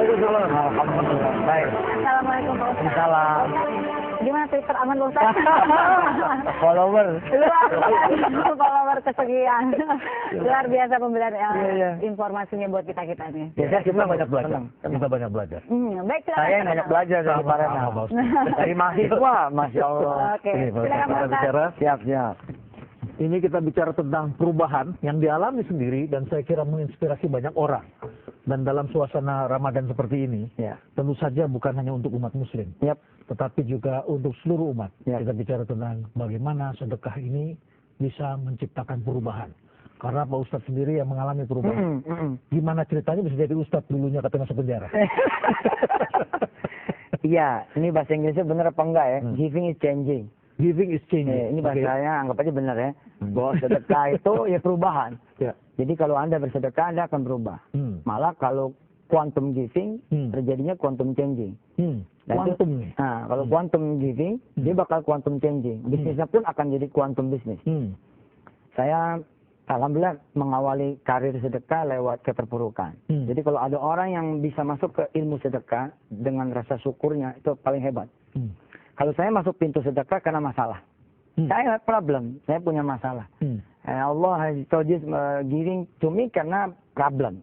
Waalaikumsalam. Alhamdulillah. Baik. Assalamualaikum Pak Ustaz. Salam. Gimana Twitter aman Pak Ustaz? Follower. Follower kesekian. Luar biasa pembelian Iya. informasinya buat kita-kita nih. Biasanya kita banyak belajar. Kita banyak belajar. Baik, silakan. Saya banyak belajar dari para dari mahasiswa, masya Allah. Oke, silakan Pak Kita Ustaz. bicara. Siap. Ini kita bicara tentang perubahan yang dialami sendiri dan saya kira menginspirasi banyak orang. Dan dalam suasana Ramadan seperti ini, Ya. tentu saja bukan hanya untuk umat muslim, Yap. tetapi juga untuk seluruh umat. Ya. Kita bicara tentang bagaimana sedekah ini bisa menciptakan perubahan. Karena Pak Ustadz sendiri yang mengalami perubahan. Gimana ceritanya bisa jadi Ustadz dulunya kata masuk penjara? Iya, ini bahasa Inggrisnya benar apa enggak ya? Giving is changing. Giving is changing. Ini bahasanya anggap aja benar ya. Bahwa sedekah itu ya perubahan. Ya. Jadi kalau Anda bersedekah, Anda akan berubah. Malah kalau quantum giving, terjadinya quantum changing. Dan Quantum itu, nih. nah, kalau quantum giving, dia bakal quantum changing. Bisnisnya pun akan jadi quantum bisnis. Saya alhamdulillah mengawali karir sedekah lewat keterpurukan. Jadi kalau ada orang yang bisa masuk ke ilmu sedekah dengan rasa syukurnya, itu paling hebat. Kalau saya masuk pintu sedekah karena masalah. Saya problem, saya punya masalah. Allah has told you giving to me karena problem.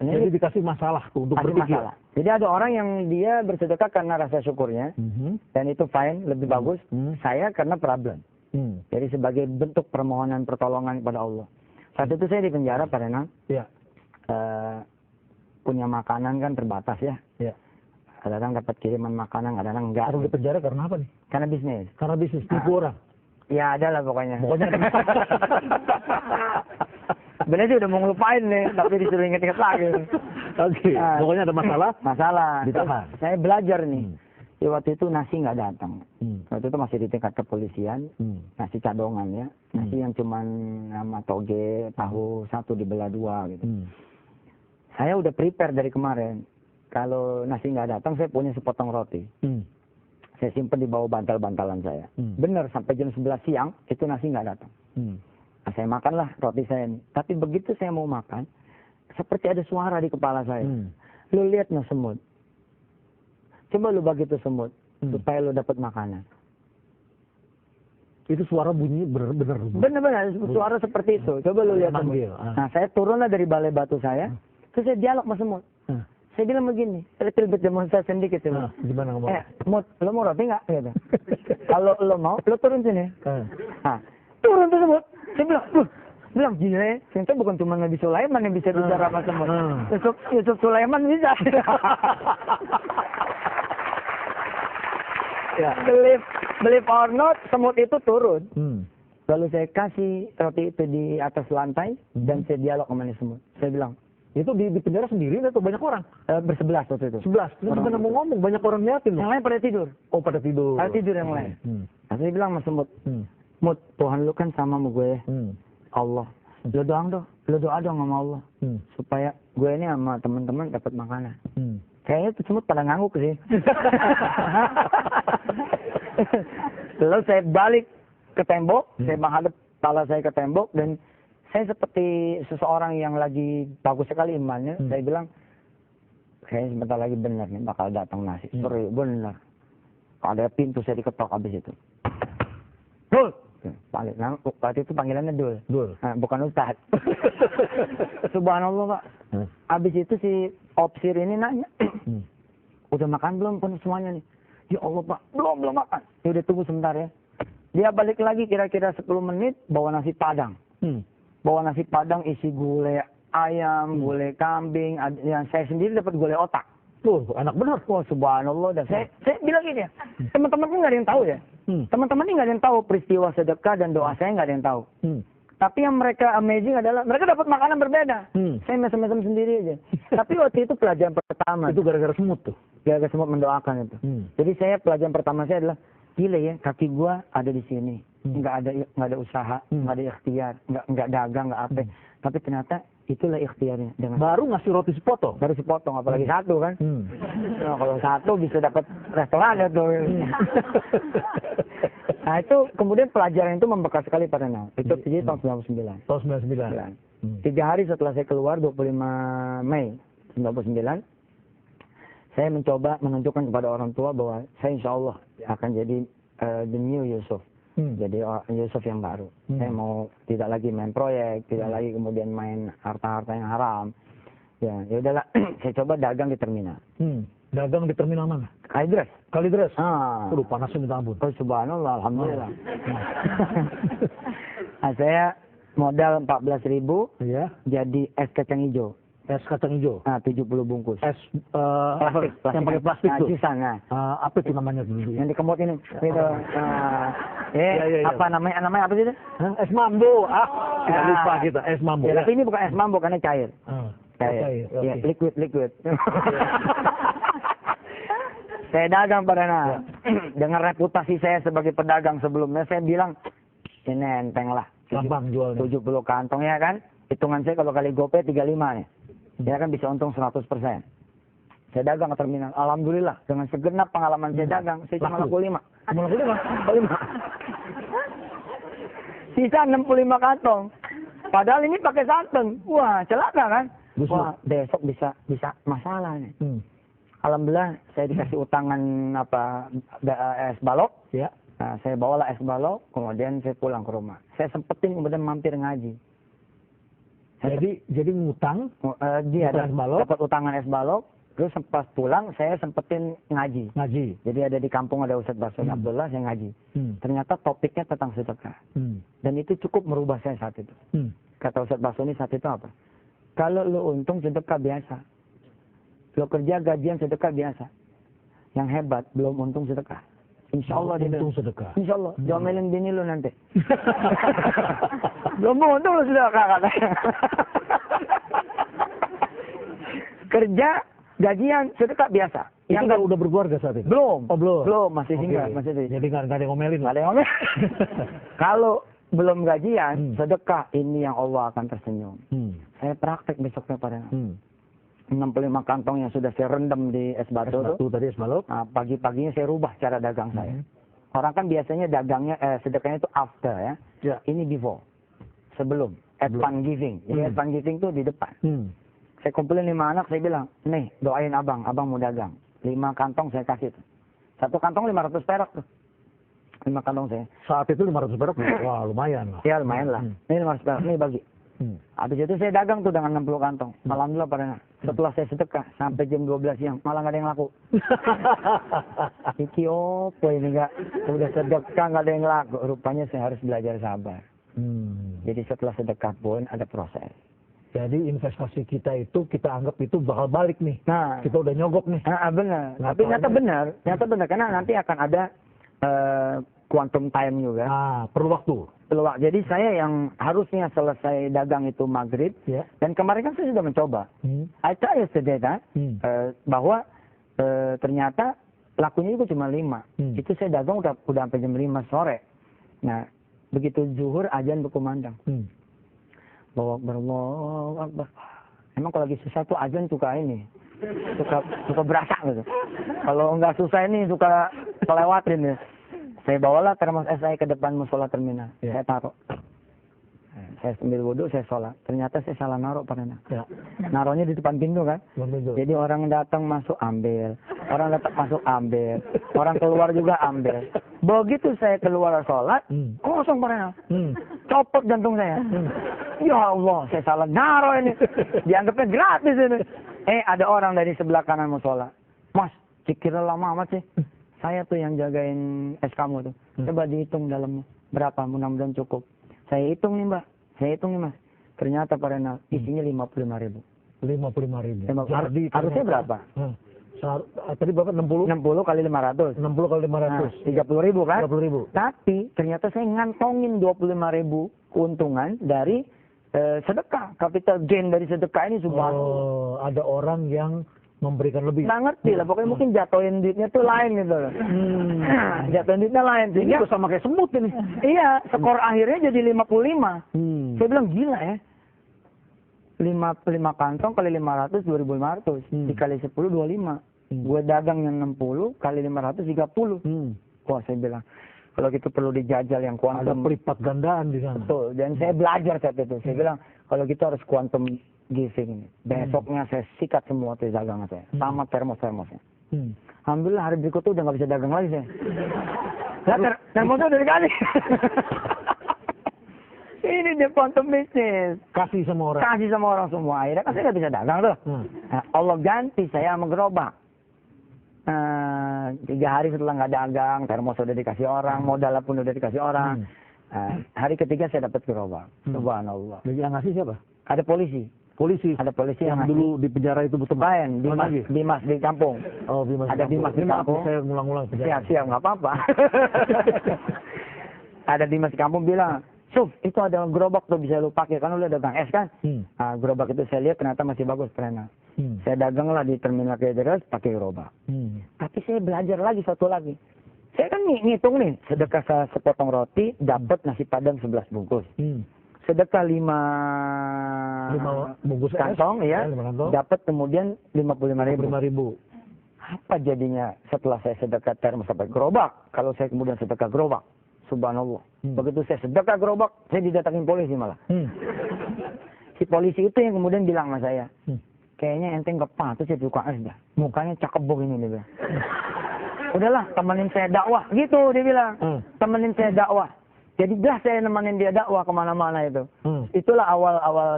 Jadi dikasih masalah tuh untuk Kasih berpikir. masalah. Jadi ada orang yang dia bersedekah karena rasa syukurnya, dan itu fine, lebih bagus. Saya karena problem. Jadi sebagai bentuk permohonan pertolongan kepada Allah. Saat itu saya di penjara Pak Renal. Ya. Punya makanan kan terbatas ya. Ya. Kadang-kadang dapat kiriman makanan, kadang-kadang enggak. Harus di penjara karena apa nih? Karena bisnis. Karena bisnis tipu orang. Ya ada lah pokoknya. Pokoknya Sebenarnya sih udah mau ngelupain nih, tapi disuruh inget-inget lagi. Oke. Pokoknya ada masalah. Masalah. Ditahan. Terus saya belajar nih. Di waktu itu nasi nggak datang. Waktu itu masih di tingkat kepolisian. Nasi cadongan ya. Nasi yang cuman nama toge, tahu satu dibelah dua gitu. Saya udah prepare dari kemarin. Kalau nasi nggak datang, saya punya sepotong roti. Saya simpen di bawah bantal-bantalan saya. Bener, sampai jam 11 siang, itu nasi nggak datang. Nah, saya makanlah roti saya ini. Tapi begitu saya mau makan, seperti ada suara di kepala saya. Lu lihat nggak semut? Coba lu bagi itu semut, supaya lu dapat makanan. Itu suara bunyi benar-benar. Benar-benar, suara seperti itu. Coba lu lihat semut. Nah, saya turunlah dari balai batu saya, terus saya dialog sama semut. Saya bilang begini, little bit demonstration dikit ya. Gimana ngomong? Mut, lo mau roti nggak? Gitu. Kalau lo mau, lo turun sini. Nah, turun tuh semut. Saya bilang gila ya, ternyata bukan cuma Nabi Sulaiman yang bisa bicara sama semut. Yusuf Sulaiman bisa. Ya, believe or not, semut itu turun. Lalu saya kasih roti itu di atas lantai dan saya dialog sama semut. Saya bilang, itu di penjara sendiri atau banyak orang? bersebelas waktu itu. 11. Itu gimana mau ngomong? Banyak orang liatin loh. Yang lain pada tidur. Oh, pada tidur. Pada tidur yang lain. Nah, saya bilang sama semut, Mut, Tuhan lu kan sama gue. Allah. Lu doa dong sama Allah. Supaya gue ini sama teman-teman dapat makanan. Kayaknya tuh semut pada ngangguk sih. Lalu saya balik ke tembok, saya menghadap kepala saya ke tembok, dan saya seperti seseorang yang lagi bagus sekali imannya. Saya bilang, kayaknya sebentar lagi benar nih bakal datang nasi. Sorry, benar. Ada pintu saya diketok habis itu. Dul! Balik. Nah, waktu itu panggilannya Dul. Nah, bukan Ustaz. Subhanallah, Pak. Habis itu si opsir ini nanya, udah makan belum pun semuanya nih? Ya Allah, Pak, belum makan. Ya udah tunggu sebentar ya. Dia balik lagi kira-kira 10 menit bawa nasi padang. Bawa nasi padang isi gulai ayam, gulai kambing, yang saya sendiri dapat gulai otak. Tuh, anak benar. Wah, subhanallah. Dan saya bilang gini ya, teman-teman ini nggak ada yang tahu ya. Teman-teman ini nggak ada yang tahu peristiwa sedekah dan doa saya, nggak ada yang tahu. Tapi yang mereka amazing adalah mereka dapat makanan berbeda. Saya mesem-mesem sendiri aja. Tapi waktu itu pelajaran pertama. Itu gara-gara semut tuh. Gara-gara semut mendoakan itu. Jadi saya pelajaran pertama saya adalah, gila ya, kaki gua ada di sini. Nggak ada usaha, nggak ada ikhtiar, nggak dagang, nggak apa. Tapi ternyata itulah ikhtiarnya. Baru ngasih roti sepotong. Baru sepotong, apalagi satu kan. Nah, kalau satu bisa dapat restoran ya tuh. Nah itu kemudian pelajaran itu membekas sekali pada Nal. Itu jadi tahun 99. Tahun 99. 3 hari setelah saya keluar, 25 Mei 99, saya mencoba menunjukkan kepada orang tua bahwa saya insya Allah akan jadi the new Yusuf. Jadi Yusuf yang baru. Saya mau tidak lagi main proyek, tidak lagi kemudian main harta-harta yang haram. Ya udahlah, saya coba dagang di terminal. Dagang di terminal mana? Kalideres. Kalideres. Ah. Panasnya minta ampun. Oh, subhanallah, alhamdulillah. Nah, saya modal 14.000, ya. Jadi es kacang hijau. Es kacang hijau. Nah, 70 bungkus. Es plastik. Yang pakai plastik tuh. Nah. Apa itu namanya dulu? Yang dikemut ini. Gitu. Ya. Apa namanya apa sih itu? Es mambo. Tidak lupa kita. Es mambo. Ya, tapi ini bukan es mambo karena cair. Cair. Ya, liquid. Saya dagang pada dengan reputasi saya sebagai pedagang sebelumnya, saya bilang ini enteng lah. Gampang jualnya. 70 kantong ya kan. Hitungan saya kalau kali GoPay 35 nih. Ya kan bisa untung 100%. Saya dagang ke terminal. Alhamdulillah dengan segenap pengalaman saya dagang, saya cuma laku 5. Cuma laku 5. Sisa 65 kantong. Padahal ini pakai santan. Wah, celaka kan? Wah, besok bisa masalah nih. Alhamdulillah saya dikasih utangan es balok. Ya. Nah, saya bawalah es balok, kemudian saya pulang ke rumah. Saya sempetin kemudian mampir ngaji. Jadi ngutang? Dia dapat utangan es balok, terus pas pulang saya sempetin ngaji. Jadi ada di kampung ada Ustadz Basoni Abdullah, saya ngaji. Ternyata topiknya tentang sedekah. Dan itu cukup merubah saya saat itu. Kata Ustadz Basoni saat itu apa? Kalau lo untung sedekah biasa. Lo kerja gajian sedekah biasa. Yang hebat belum untung sedekah. Insya Allah dia untung sedekah. Insya Allah. Jomelin bini lo nanti. Belum untung lo sedekah katanya. Kerja gajian sedekah biasa. Itu kan udah berkeluarga saat itu? Belum. Oh, belum. Belum, masih single. Jadi nggak ada yang ngomelin? Nggak ada yang ngomelin. Kalau belum gajian, sedekah ini yang Allah akan tersenyum. Saya praktek besoknya pada 65 kantong yang sudah saya rendam di es batu tadi es balok. Nah, pagi-paginya saya rubah cara dagang saya. Orang kan biasanya dagangnya sedekahnya itu after ya. Ini before. Sebelum advance giving. Jadi advance giving itu di depan. Saya kumpulin 5 anak, saya bilang, "Nih, doain abang mau dagang." 5 kantong saya kasih tuh. 1 kantong 500 perak tuh. 5 kantong saya. Saat itu 500 perak, wah lumayan lah. Ya lumayan lah. Ini 500 perak, nih bagi. Habis itu saya dagang tuh dengan 60 kantong. Alhamdulillah pada setelah saya sedekah sampai jam 12 siang malah nggak ada yang laku. Iki opo ini nggak udah sedekah nggak ada yang laku. Rupanya saya harus belajar sabar. Jadi setelah sedekah pun ada proses. Jadi investasi kita itu kita anggap itu bakal balik nih. Nah, kita udah nyogok nih. Benar. Tapi ternyata benar karena nanti akan ada quantum time juga. Perlu waktu. Jadi saya yang harusnya selesai dagang itu maghrib, dan kemarin kan saya sudah mencoba. I tried yesterday bahwa ternyata lakunya itu cuma 5. Itu saya dagang udah sampai jam 5 sore. Nah, begitu zuhur azan berkumandang. Allahu Akbar. Emang kalau lagi susah tuh azan suka ini. Suka berasa gitu. Kalau nggak susah ini suka kelewatin ya. Saya bawalah termos es saya ke depan musola terminal. Saya taruh. Saya sambil wudhu, saya sholat. Ternyata saya salah naruh pada naruhnya di depan pintu kan. Jadi orang datang masuk ambil. Orang datang masuk ambil. Orang keluar juga ambil. Begitu saya keluar sholat, kosong pada copot jantung saya. Ya Allah, saya salah naruh ini. Dianggapnya gratis ini. Ada orang dari sebelah kanan musola. Mas, kira lama amat sih. Saya tuh yang jagain es kamu tuh. Coba dihitung dalamnya. Berapa? Mudah-mudahan cukup. Saya hitung nih mbak. Mas. Ternyata pada isinya 55.000. 55.000. Harusnya berapa? Tadi berapa? 60 kali 500. 60 kali 500. 30.000 kan? 30.000. Tapi ternyata saya ngantongin 25.000 keuntungan dari sedekah. Capital gain dari sedekah ini subhanallah. Ada orang yang memberikan lebih. Nggak ngerti lah, pokoknya mungkin jatuhin duitnya tuh lain gitu loh. Jatuhin duitnya lain. Ini sama kayak semut ini. Iya, skor akhirnya jadi 55. Saya bilang gila ya. 5 kantong kali 500, 2.500. Dikali 10, 25. Gue dagang yang 60, kali 500, 30. Wah, saya bilang, kalau gitu perlu dijajal yang kuantum. Ada pelipat gandaan di sana. Betul, dan saya belajar saat itu. Saya bilang, kalau gitu harus kuantum giving ini. Besoknya saya sikat semua tuh dagangan saya. Sama termos-termosnya. Alhamdulillah hari berikutnya udah nggak bisa dagang lagi saya. Lah termotor udah dikasih. Ini dia quantum bisnis. Kasih sama orang. Kasih sama orang semua. Akhirnya kan saya nggak bisa dagang tuh. Nah, Allah ganti saya sama gerobak. 3 hari setelah nggak dagang, termos udah dikasih orang, modal pun udah dikasih orang. Hari ketiga saya dapat gerobak. Subhanallah. Jadi yang ngasih siapa? Ada polisi. Ada polisi yang ngasih. dulu di penjara itu betul. Lain, Dimas di kampung. Oh, Dimas. Ada Dimas di kampung. Saya ngulang-ngulang penjara. Siap, nggak apa-apa. Ada Dimas di kampung bilang, Suf, itu ada gerobak tuh bisa lu pakai, kan lu dagang es kan? Nah, gerobak itu saya lihat ternyata masih bagus, keren. Saya dagang lah di terminal Kederas pakai gerobak. Tapi saya belajar lagi satu lagi. Saya kan ngitung nih, sedekah sepotong roti dapat nasi padang 11 bungkus. Sedekah 5 bungkus kantong ya, dapat kemudian 55.000. Apa jadinya setelah saya sedekah termos sampai gerobak? Kalau saya kemudian sedekah gerobak, subhanallah. Begitu saya sedekah gerobak, saya didatangin polisi malah. Si polisi itu yang kemudian bilang sama saya, kayaknya ente nggak patut jadi tukang es dah. Mukanya cakep begini dia bilang. Udahlah, temenin saya dakwah gitu dia bilang. Temenin saya dakwah. Jadi dah saya nemenin dia dakwah kemana-mana itu. Itulah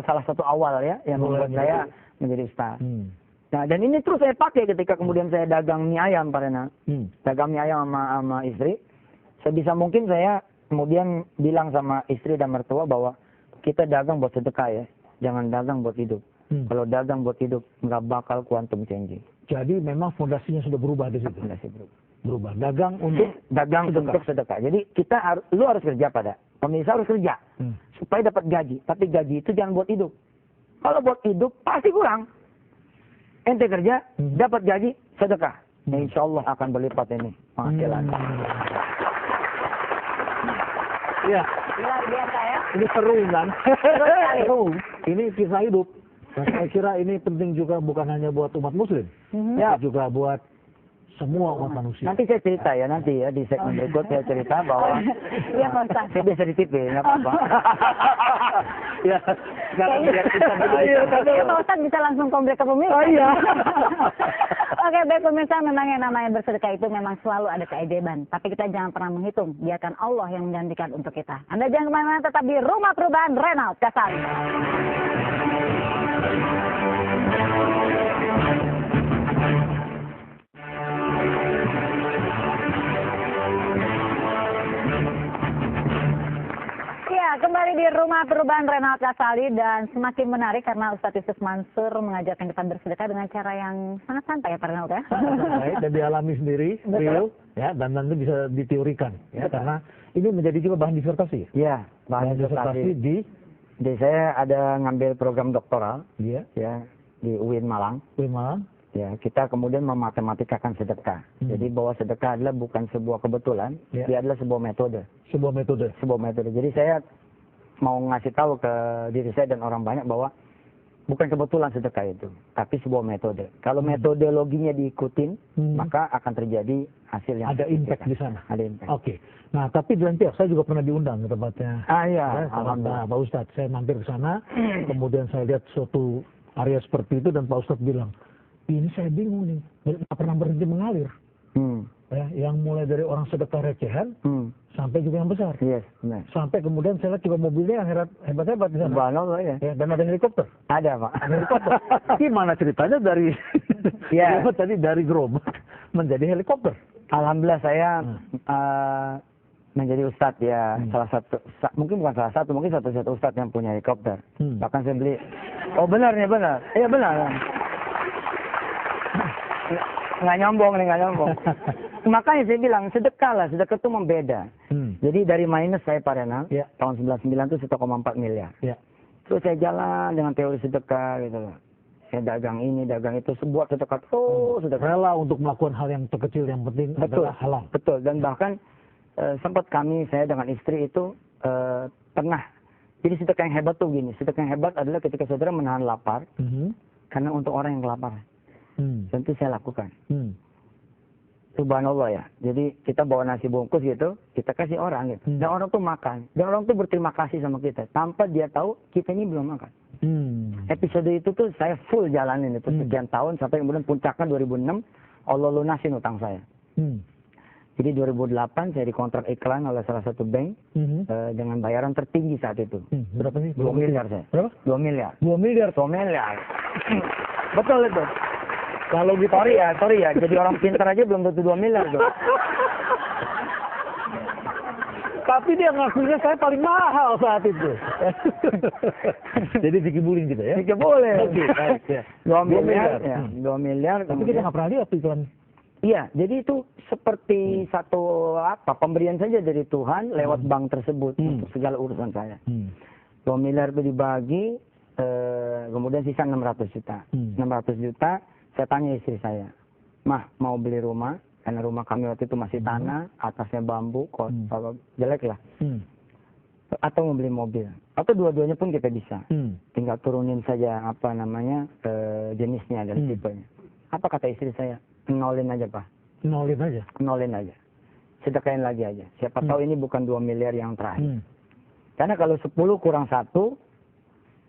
salah satu awal ya yang membuat saya menjadi ustaz. Nah, dan ini terus saya pakai ketika kemudian saya dagang mie ayam Pak Rena. Dagang mie ayam sama istri. Sebisa mungkin saya kemudian bilang sama istri dan mertua bahwa kita dagang buat sedekah ya. Jangan dagang buat hidup. Kalau dagang buat hidup nggak bakal quantum changing. Jadi memang fondasinya sudah berubah di situ. Fondasi berubah. Dagang untuk sedekah. Jadi lu harus kerja pemirsa harus kerja supaya dapat gaji. Tapi gaji itu jangan buat hidup. Kalau buat hidup pasti kurang. Ente kerja dapat gaji sedekah. Nah, insya Allah akan berlipat ini penghasilan. Iya. Luar biasa ya. Ini seru kan? Seru. Ini kisah hidup. Dan saya kira ini penting juga bukan hanya buat umat muslim. Ya, juga buat semua umat manusia. Nanti saya cerita ya, di segmen berikut saya cerita bahwa Iya, Pak Ustaz. saya biasa di TV, nggak apa-apa. Ya, sekarang biar kita Pak Ustaz bisa langsung komplek ke pemirsa. Oh iya. Oke, baik pemirsa, memang yang namanya bersedekah itu memang selalu ada keajaiban. Tapi kita jangan pernah menghitung, biarkan Allah yang menggantikan untuk kita. Anda jangan kemana-mana, tetap di Rumah Perubahan Renault Kasali. Kembali di Rumah Perubahan Renault Kasali dan semakin menarik karena Ustadz Yusuf Mansur mengajarkan kita bersedekah dengan cara yang sangat santai ya Pak Renault ya. Baik, dan dialami sendiri, real, ya, dan nanti bisa diteorikan ya, karena ini menjadi juga bahan disertasi. Iya, bahan disertasi di saya ada ngambil program doktoral, ya, di UIN Malang. UIN Malang. Ya, kita kemudian mematematikakan sedekah. Jadi bahwa sedekah adalah bukan sebuah kebetulan, dia adalah sebuah metode. Sebuah metode. Jadi saya mau ngasih tahu ke diri saya dan orang banyak bahwa bukan kebetulan sedekah itu, tapi sebuah metode. Kalau metodologinya diikutin, maka akan terjadi hasil yang ada impact di sana. Ada impact. Oke. Nah, tapi di Lantiak saya juga pernah diundang ke tempatnya. Iya, alhamdulillah. Pak Ustadz, saya mampir ke sana, kemudian saya lihat suatu area seperti itu dan Pak Ustadz bilang, ini saya bingung nih, nggak pernah berhenti mengalir. Ya, yang mulai dari orang sedekah recehan sampai juga yang besar. Yes, benar. Sampai kemudian saya lihat juga mobilnya yang hebat-hebat di sana. Subhanallah ya. Dan ada helikopter. Ada Pak. Helikopter. Gimana ceritanya dari tadi dari gerobak menjadi helikopter? Alhamdulillah saya menjadi ustadz ya, salah satu, mungkin bukan salah satu, mungkin satu-satu ustadz yang punya helikopter. Bahkan saya beli. Oh benar. Iya benar. Nggak nyombong. Makanya saya bilang sedekah itu membeda. Jadi dari minus saya Pak Renal, tahun 99 itu 1,4 miliar. Terus saya jalan dengan teori sedekah gitu loh. Saya dagang ini, dagang itu, sebuah sedekah. Sedekah rela untuk melakukan hal yang terkecil, yang penting adalah halal. Betul, dan bahkan sempat saya dengan istri itu pernah. Jadi sedekah yang hebat tuh gini, sedekah yang hebat adalah ketika saudara menahan lapar, karena untuk orang yang kelaparan. Tentu saya lakukan. Subhanallah ya. Jadi kita bawa nasi bungkus gitu, kita kasih orang gitu. Dan orang tuh makan. Dan orang tuh berterima kasih sama kita. Tanpa dia tahu kita ini belum makan. Episode itu tuh saya full jalanin itu sekian tahun. Sampai kemudian puncaknya 2006. Allah lunasin utang saya. Jadi 2008 saya dikontrak iklan oleh salah satu bank dengan bayaran tertinggi saat itu. Berapa sih? 2 miliar saya. Berapa? 2 miliar. 2 miliar. 2 miliar. Betul itu. Kalau gitu, sorry ya. Jadi orang pintar aja belum tentu 2 miliar tuh. Tapi dia ngakunya saya paling mahal saat itu. Jadi dikibulin kita ya? Dikibulin. Ya. 2 miliar. Ya. 2 miliar. Tapi kita nggak pernah lihat iklan. Iya, jadi itu seperti satu pemberian saja dari Tuhan lewat bank tersebut untuk segala urusan saya. 2 miliar itu dibagi, kemudian sisa 600 juta. 600 juta, saya tanya istri saya, Mah mau beli rumah, karena rumah kami waktu itu masih tanah, atasnya bambu, jelek lah. Atau mau beli mobil, atau dua-duanya pun kita bisa. Tinggal turunin saja jenisnya dan tipenya. Apa kata istri saya? Nolin aja Pak. Nolin aja? Nolin aja. Sedekahin lagi aja. Siapa tahu ini bukan 2 miliar yang terakhir. Karena kalau 10 kurang 1,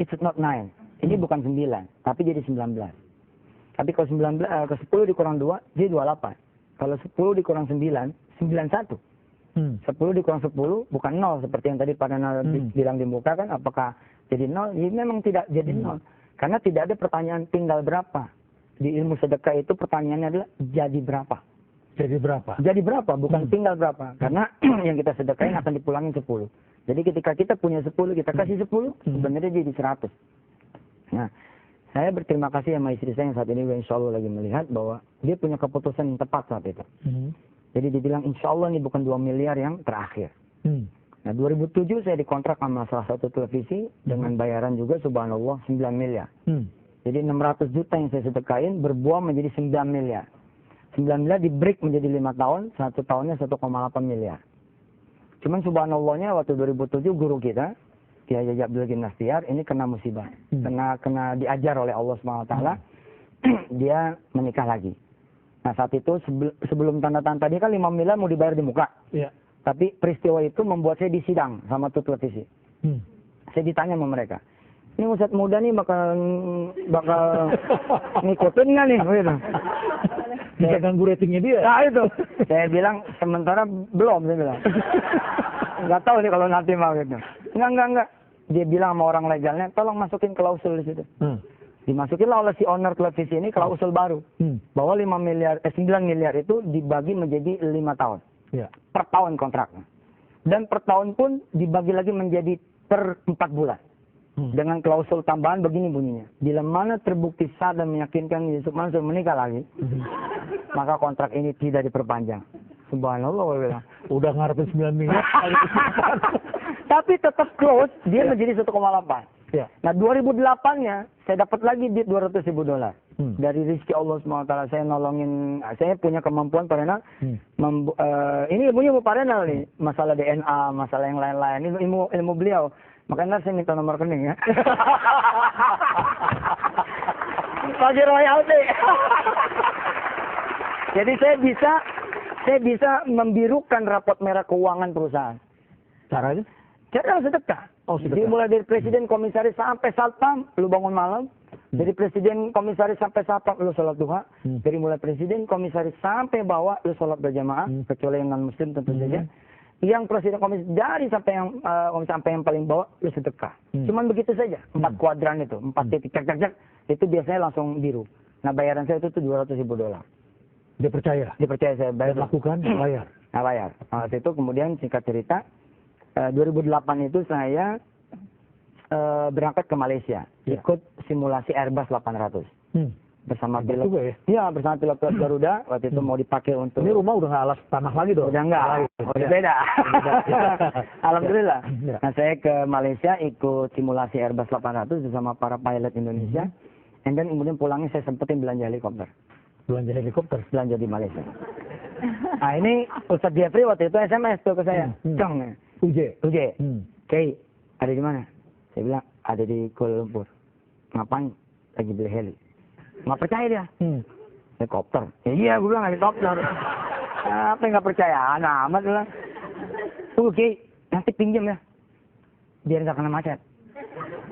it's not 9. Ini bukan 9, tapi jadi 19. Tapi kalau 10 dikurang 2, jadi 28. Kalau 10 dikurang 9, 91. 10 dikurang 10, bukan 0. Seperti yang tadi Pak Nana bilang di muka kan, apakah jadi 0? Ya, memang tidak jadi 0. Karena tidak ada pertanyaan tinggal berapa. Di ilmu sedekah itu pertanyaannya adalah jadi berapa. Jadi berapa? Jadi berapa, bukan tinggal berapa. Karena yang kita sedekahin akan dipulangin 10. Jadi ketika kita punya 10, kita kasih 10, sebenarnya jadi 100. Nah, saya berterima kasih sama istri saya yang saat ini insya Allah lagi melihat bahwa dia punya keputusan yang tepat saat itu. Jadi dia bilang insya Allah ini bukan 2 miliar yang terakhir. Nah 2007 saya dikontrak sama salah satu televisi dengan bayaran juga subhanallah 9 miliar. Jadi 600 juta yang saya sedekain berbuah menjadi 9 miliar. 9 miliar di break menjadi 5 tahun, 1 tahunnya 1,8 miliar. Cuman subhanallahnya waktu 2007 guru kita, Kiai Abdul Gimnastiar, ini kena musibah. Kena diajar oleh Allah SWT, dia menikah lagi. Nah saat itu sebelum tanda-tanda dia kan 5 miliar mau dibayar di muka. Tapi peristiwa itu membuat saya disidang sama tuh televisi. Saya ditanya sama mereka. Ini Ustadz muda nih bakal ngikutin nggak nih? Gitu. Bisa ganggu ratingnya dia? Nah itu. Saya bilang sementara belum, saya bilang. Nggak tahu nih kalau nanti mau gitu. Enggak. Dia bilang sama orang legalnya, tolong masukin klausul di situ. Dimasukinlah oleh si owner televisi ini klausul baru. Bahwa 9 miliar itu dibagi menjadi 5 tahun. Per tahun kontraknya. Dan per tahun pun dibagi lagi menjadi per 4 bulan. Dengan klausul tambahan begini bunyinya. Bila mana terbukti sah dan meyakinkan Yusuf Mansur menikah lagi, maka kontrak ini tidak diperpanjang. Subhanallah, gue bilang. Udah ngarepin 9 miliar. Tapi tetap close, dia menjadi 1,8. Nah 2008-nya, saya dapat lagi duit $200.000. Dari rezeki Allah SWT, saya nolongin, saya punya kemampuan Pak Renal. Ini ilmunya Bu Pak Renal nih, masalah DNA, masalah yang lain-lain, ini ilmu beliau. Makanya saya minta nomor rekening ya. Bagi royalti. Jadi saya bisa membirukan rapot merah keuangan perusahaan. Caranya? Cara sedekah. Jadi mulai dari presiden, komisaris sampai satpam, lu bangun malam. Dari presiden, komisaris sampai satpam, lu sholat duha. Dari mulai presiden, komisaris sampai bawah, lu sholat berjamaah. Kecuali yang non muslim tentu saja. Yang presiden komisaris dari sampai yang paling bawah lu sedekah. Cuman begitu saja, 4 kuadran itu, 4 titik cek itu biasanya langsung biru. Nah bayaran saya itu $200.000. Dia percaya saya bayar. Lakukan bayar. Nah bayar. Waktu itu kemudian singkat cerita 2008 itu saya berangkat ke Malaysia, ikut simulasi Airbus 800. Bersama pilot. Iya, bersama pilot Garuda. Waktu itu mau dipakai untuk. Ini rumah udah nggak alas tanah lagi dong? Udah nggak. Udah beda. Alhamdulillah. Nah, saya ke Malaysia ikut simulasi Airbus 800 bersama para pilot Indonesia. And then kemudian pulangnya saya sempetin belanja helikopter. Belanja di Malaysia. Nah, ini Ustadz Jeffrey waktu itu SMS tuh ke saya. Cong. UJ. Kay, ada di mana? Saya bilang, ada di Kuala Lumpur. Ngapain? Lagi beli heli. Nggak percaya dia. Helikopter. Ya, iya, gue bilang helikopter. Apa yang nggak percaya? Anak amat lah. Tunggu Ki, nanti pinjam ya. Biar nggak kena macet.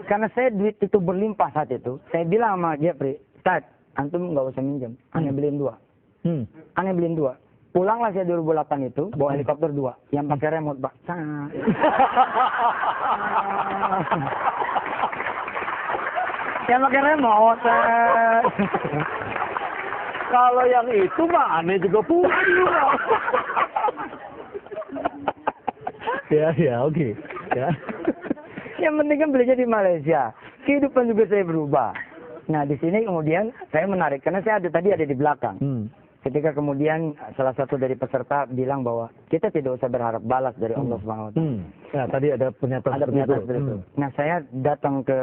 Karena saya duit itu berlimpah saat itu. Saya bilang sama Jeffrey, Ustaz, antum nggak usah minjem. Hanya beliin 2. Aneh beliin 2. Pulanglah saya 2008 itu, bawa helikopter 2. Yang pakai remote, Pak. Yang pakai remote. Kalau yang itu mah aneh juga pulang juga. Ya, oke. Ya. Yang penting kan belinya di Malaysia. Kehidupan juga saya berubah. Nah, di sini kemudian saya menarik karena saya tadi ada di belakang. Ketika kemudian salah satu dari peserta bilang bahwa kita tidak usah berharap balas dari Allah Subhanahu wa taala. Ya, tadi ada pernyataan seperti itu. Nah, saya datang ke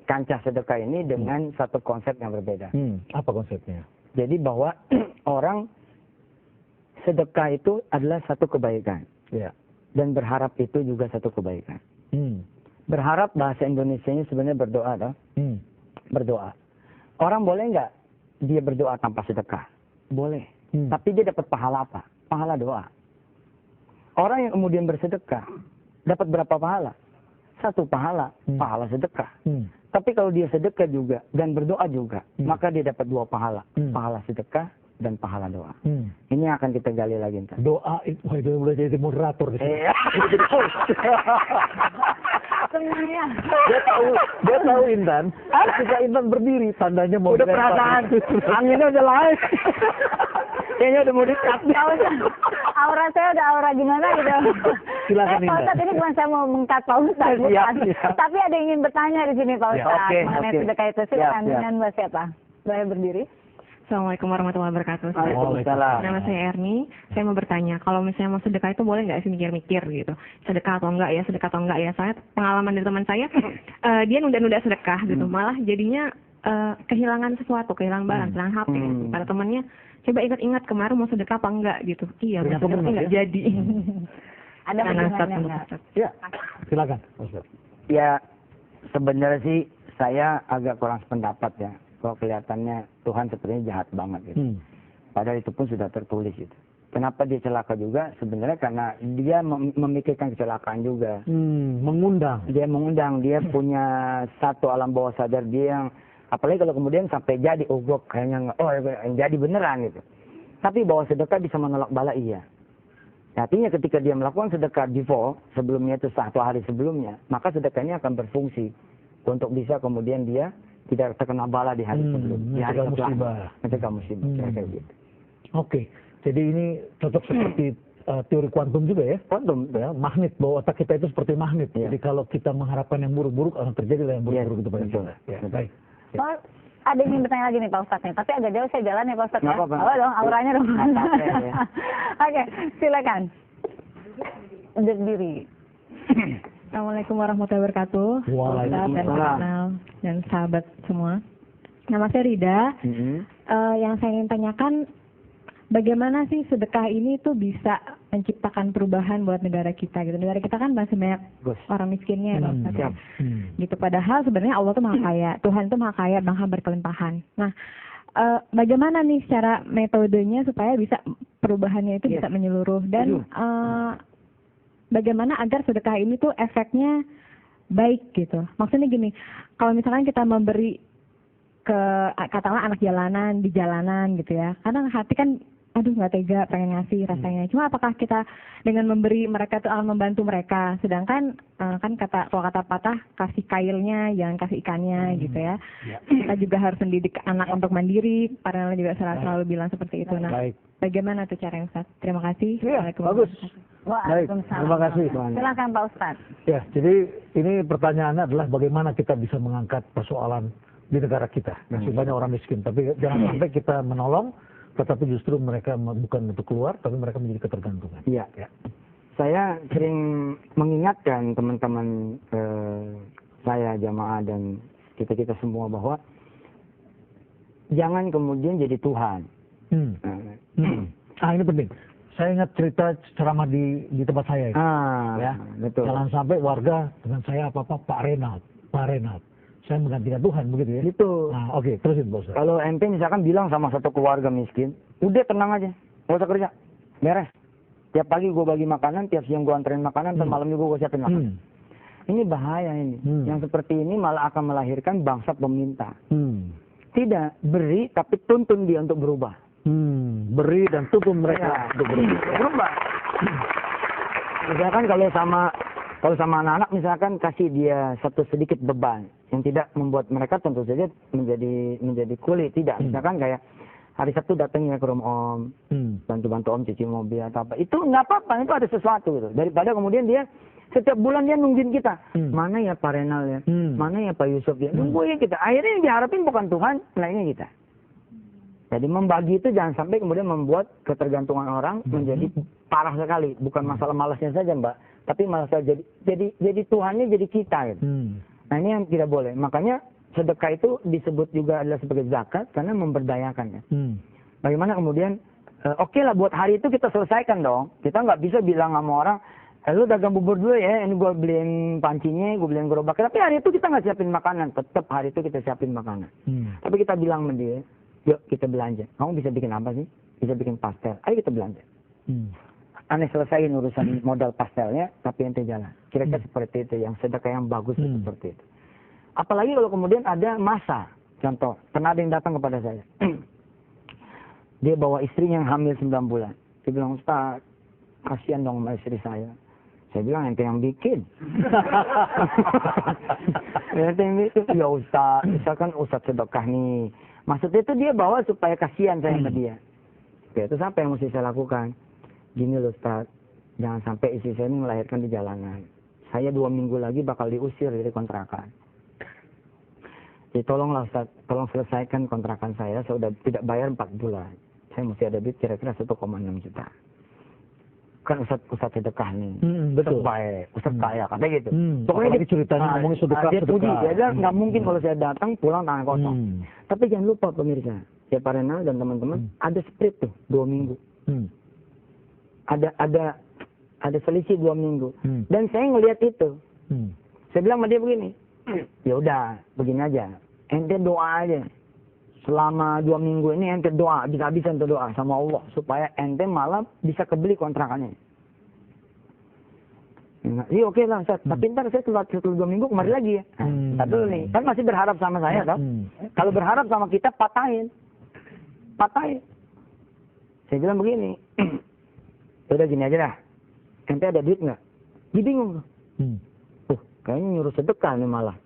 kancah sedekah ini dengan satu konsep yang berbeda. Apa konsepnya? Jadi bahwa orang sedekah itu adalah satu kebaikan. Ya. Dan berharap itu juga satu kebaikan. Berharap bahasa Indonesianya sebenarnya berdoa, toh? Berdoa. Orang boleh nggak dia berdoa tanpa sedekah? Boleh. Tapi dia dapat pahala apa? Pahala doa. Orang yang kemudian bersedekah dapat berapa pahala? 1 pahala, pahala sedekah. Tapi kalau dia sedekah juga dan berdoa juga, maka dia dapat 2 pahala, pahala sedekah dan pahala doa. Ini akan kita gali lagi ntar. Doa itu, wah itu udah jadi moderator di sini. Semuanya. Dia tahu Intan. Ketika Intan berdiri, tandanya mau Udah perasaan, anginnya udah lain. Kayaknya udah mau dikat. Aura saya udah aura gimana gitu. Silakan, Pak Ustadz, ini bukan saya mau mengkat Pak Ustadz, bukan. Tapi ada yang ingin bertanya di sini Pak Ustadz. Mengenai sedekah itu, silakan dengan Mbak siapa? Boleh berdiri? Assalamualaikum warahmatullahi wabarakatuh. Waalaikumsalam. Nama saya Erni. Saya mau bertanya, kalau misalnya mau sedekah itu boleh nggak sih mikir-mikir gitu? Sedekah atau enggak ya, sedekah atau enggak ya? Saya pengalaman dari teman saya, dia nunda-nunda sedekah gitu. Malah jadinya kehilangan sesuatu, kehilangan barang, kehilangan HP. Kata temannya, coba ingat-ingat kemarin mau sedekah apa enggak gitu. Iya, tapi enggak jadi. Ada pertanyaannya enggak? Ya, silakan. Ustaz. Ya, sebenarnya sih saya agak kurang sependapat ya. Kalau kelihatannya Tuhan sepertinya jahat banget gitu. Padahal itu pun sudah tertulis gitu. Kenapa dia celaka juga? Sebenarnya karena dia memikirkan kecelakaan juga. Mengundang. Dia mengundang, dia punya satu alam bawah sadar dia yang, apalagi kalau kemudian sampai jadi, oh gue kayaknya nggak, oh yang jadi beneran gitu. Tapi bahwa sedekah bisa menolak bala, iya. Artinya ketika dia melakukan sedekah default, sebelumnya itu 1 hari sebelumnya, maka sedekahnya akan berfungsi untuk bisa kemudian dia tidak terkena bala di hari sebelum, di hari setelah, mencegah musibah, kayak gitu. Oke, jadi ini cocok seperti teori kuantum juga ya? Kuantum, ya, magnet, bahwa otak kita itu seperti magnet. Ya. Jadi kalau kita mengharapkan yang buruk-buruk, akan terjadilah yang buruk-buruk itu pada kita. Ya, baik. Ya. Ada yang ingin bertanya lagi nih Pak Ustadz nih, tapi agak jauh saya jalan ya Pak Ustadz ya. Apa-apa. Oh dong, auranya dong. Oke, silakan. Berdiri. Assalamualaikum warahmatullahi wabarakatuh. Waalaikumsalam. Dan sahabat semua. Nama saya Rida. Yang saya ingin tanyakan, bagaimana sih sedekah ini tuh bisa menciptakan perubahan buat negara kita gitu. Negara kita kan masih banyak orang miskinnya ya Pak Ustadz. Gitu. Padahal sebenarnya Allah tuh maha kaya, Tuhan tuh maha kaya, maha berkelimpahan. Nah, bagaimana nih secara metodenya supaya bisa perubahannya itu bisa menyeluruh, dan bagaimana agar sedekah ini tuh efeknya baik gitu. Maksudnya gini, kalau misalkan kita memberi ke katakanlah anak jalanan di jalanan gitu ya, kadang hati kan aduh nggak tega pengen ngasih rasanya. Cuma apakah kita dengan memberi mereka itu akan membantu mereka, sedangkan kan kalau kata patah, kasih kailnya jangan kasih ikannya gitu ya. Kita juga harus mendidik anak untuk mandiri, para juga selalu bilang seperti itu. Nah, bagaimana tuh caranya Ustaz? Terima kasih. Bagus. Waalaikumsalam. Terima kasih. Silakan Pak Ustadz. Ya, jadi ini pertanyaannya adalah bagaimana kita bisa mengangkat persoalan di negara kita. Masih banyak orang miskin, tapi jangan sampai kita menolong, tetapi justru mereka bukan untuk keluar, tapi mereka menjadi ketergantungan. Iya. Ya. Saya sering mengingatkan teman-teman saya, jamaah, dan kita semua bahwa jangan kemudian jadi Tuhan. Ini penting. Saya ingat cerita ceramah di tempat saya. Ya, betul. Jangan sampai warga dengan saya apa-apa Pak Renat. Saya menggantikan Tuhan, begitu ya? Itu. Nah, oke, terusin Bos. Kalau ente misalkan bilang sama satu keluarga miskin, udah tenang aja, nggak usah kerja, beres. Tiap pagi gue bagi makanan, tiap siang gue anterin makanan, dan malam juga gue siapin makanan. Ini bahaya ini. Yang seperti ini malah akan melahirkan bangsa peminta. Tidak, beri tapi tuntun dia untuk berubah. Beri dan tubuh mereka untuk berubah. Misalkan kalau sama anak-anak misalkan kasih dia satu sedikit beban yang tidak membuat mereka tentu saja menjadi kuli, tidak. Misalkan kayak hari Sabtu datangnya ke rumah Om, bantu-bantu Om cuci mobil atau apa. Itu nggak apa-apa, itu ada sesuatu gitu. Daripada kemudian dia setiap bulan dia nungguin kita. Mana ya Pak Renal ya? Mana ya Pak Yusuf ya? Nungguin kita. Akhirnya yang diharapin bukan Tuhan, melainkan kita. Jadi membagi itu jangan sampai kemudian membuat ketergantungan orang menjadi parah sekali. Bukan masalah malasnya saja Mbak, tapi masalah jadi Tuhannya jadi kita gitu. Nah ini yang tidak boleh. Makanya sedekah itu disebut juga adalah sebagai zakat karena memberdayakan ya. Bagaimana kemudian oke lah buat hari itu kita selesaikan dong. Kita nggak bisa bilang sama orang, lu dagang bubur dulu ya, ini gue beliin pancinya, gue beliin gerobaknya. Tapi hari itu kita nggak siapin makanan, tetap hari itu kita siapin makanan. Tapi kita bilang sama dia, yuk kita belanja. Kamu bisa bikin apa sih? Bisa bikin pastel. Ayo kita belanja. Aneh selesaiin urusan modal pastelnya, tapi ente jalan. Kira-kira seperti itu, yang sedekah yang bagus seperti itu. Apalagi kalau kemudian ada masa, contoh, pernah ada yang datang kepada saya. Dia bawa istrinya yang hamil 9 bulan. Dia bilang, Ustaz, kasihan dong sama istri saya. Saya bilang, ente yang bikin. Ente yang bikin, ya Ustaz, misalkan Ustaz sedekah nih. Maksudnya itu dia bawa supaya kasihan saya sama dia. Oke, itu apa yang mesti saya lakukan? Gini loh Ustaz, jangan sampai istri saya ini melahirkan di jalanan. Saya 2 minggu lagi bakal diusir dari kontrakan. Jadi tolonglah Ustaz, tolong selesaikan kontrakan saya udah tidak bayar 4 bulan. Saya mesti ada duit kira-kira 1,6 juta. Kan Ustaz sedekah nih. Betul. Ustaz baik, Ustaz kaya, katanya gitu. Pokoknya dia ceritanya ngomongin sedekah. Dia puji, dia bilang nggak mungkin kalau saya datang pulang tangan kosong. Tapi jangan lupa pemirsa, ya Pak Renal dan teman-teman, ada sprint tuh 2 minggu. Ada selisih 2 minggu. Dan saya ngelihat itu. Saya bilang sama dia begini, ya udah, begini aja. Ente doa aja. Selama 2 minggu ini ente doa, bisa-bisa ente doa sama Allah supaya ente malah bisa kebeli kontrakannya. Iya oke lah Ustaz, tapi ntar saya setelah 2 minggu kemarin lagi ya. Ntar dulu nih, kan masih berharap sama saya toh. Kalau berharap sama kita patahin. Saya bilang begini, udah gini aja dah. Ente ada duit nggak? Dia bingung. Kayaknya nyuruh sedekah nih malah.